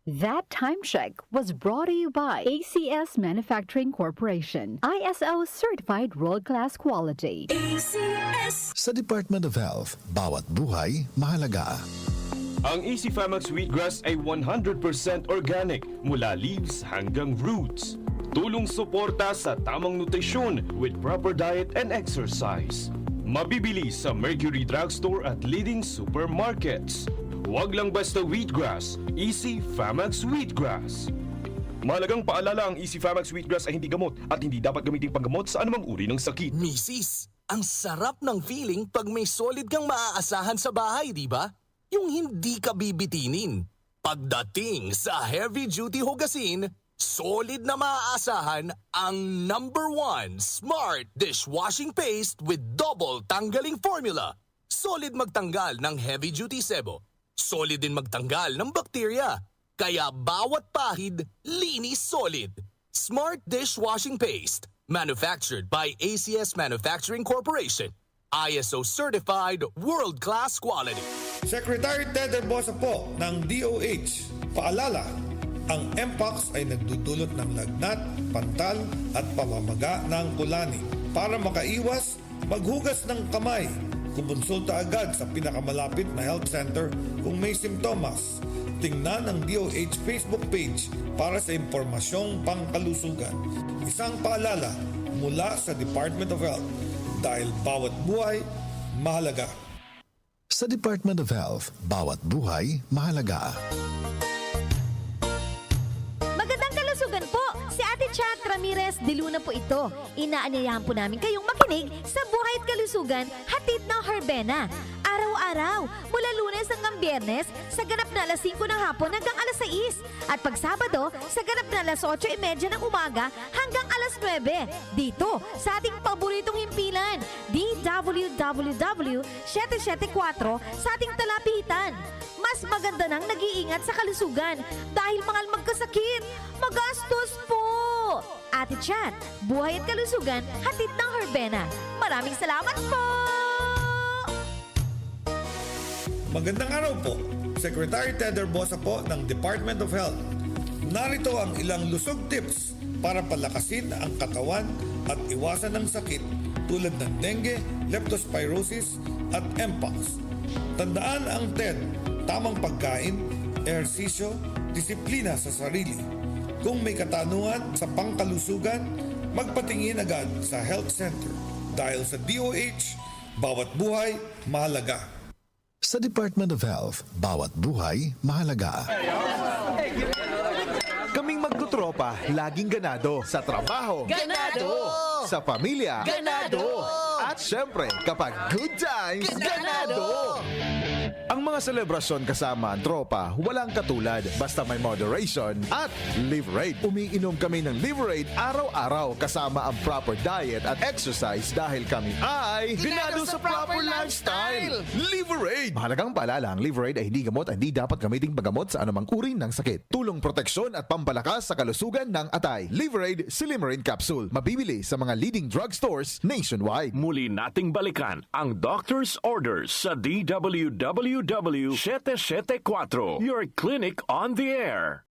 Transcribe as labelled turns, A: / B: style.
A: That time check was brought to you by ACS Manufacturing Corporation, ISO certified world-class quality.
B: Sa Department of Health, bawat buhay mahalaga.
C: Ang Easy Famax Wheatgrass ay 100% organic mula leaves hanggang roots. Tulong suporta sa tamang nutrisyon with proper diet and exercise. Mabibili sa Mercury Drugstore at leading supermarkets. Huwag lang basta wheatgrass, Easy Famax Wheatgrass. Mahalagang paalala, ang Easy Famax Wheatgrass ay hindi gamot at hindi dapat gamitin panggamot sa anumang uri ng sakit.
D: Misis, ang sarap ng feeling pag may solid kang maaasahan sa bahay, di ba? Yung hindi ka bibitinin. Pagdating sa heavy-duty hugasin, solid na maaasahan ang #1 Smart Dishwashing Paste with double tanggaling formula. Solid magtanggal ng heavy-duty sebo. Solid din magtanggal ng bakterya. Kaya bawat pahid, linis solid. Smart Dishwashing Paste. Manufactured by ACS Manufacturing Corporation. ISO certified world-class quality.
E: Secretary Ted Herbosa po ng DOH. Paalala, ang Mpox ay nagdudulot ng lagnat, pantal at pamamaga ng kulani. Para makaiwas, maghugas ng kamay. Kumonsulta agad sa pinakamalapit na health center kung may simptomas. Tingnan ang DOH Facebook page para sa impormasyong pangkalusugan. Isang paalala mula sa Department of Health. Dahil bawat buhay, mahalaga.
B: Sa Department of Health, bawat buhay mahalaga.
F: Magandang kalusugan po! Si Ate Chat Ramirez de Luna po ito. Inaanyayahan po namin kayong makinig sa Buhay at Kalusugan, hatid ng Herbena. Araw-araw, mula Lunes hanggang Biyernes, sa ganap na alas 5 ng hapon hanggang alas 6. At pag Sabado, sa ganap na alas 8:30 ng umaga hanggang alas 9. Dito, sa ating paboritong himpilan, DWWW 774 sa ating talapitan. Mas maganda nang nag-iingat sa kalusugan dahil mahal magkasakit. Magastos po! Ate Chat, Buhay at Kalusugan, hatid ng Herbena. Maraming salamat po!
E: Magandang araw po. Secretary Ted Herbosa po ng Department of Health. Narito ang ilang lusog tips para palakasin ang katawan at iwasan ng sakit tulad ng dengue, leptospirosis at Mpox. Tandaan ang TED, tamang pagkain, ehersisyo, disiplina sa sarili. Kung may katanungan sa pangkalusugan, magpatingin agad sa health center. Dahil sa DOH, bawat buhay mahalaga.
B: Sa Department of Health, bawat buhay mahalaga.
G: Kaming magtutropa, laging ganado. Sa trabaho,
D: Ganado!
G: sa pamilya,
D: Ganado!
G: at syempre, kapag good times, ganado! Ang mga selebrasyon kasama ang tropa, walang katulad. Basta may moderation at Liverade. Umiinom kami ng Liverade araw-araw kasama ang proper diet at exercise dahil kami ay ganado sa proper lifestyle. Liverade! Mahalagang paalala, ang Liverade ay hindi gamot at hindi dapat gamiting paggamot sa anumang uri ng sakit. Tulong proteksyon at pampalakas sa kalusugan ng atay. Liverade Silymarin Capsule. Mabibili sa mga leading drugstores nationwide.
H: Muli nating balikan ang doctor's orders sa DWWW 774, your clinic on the air.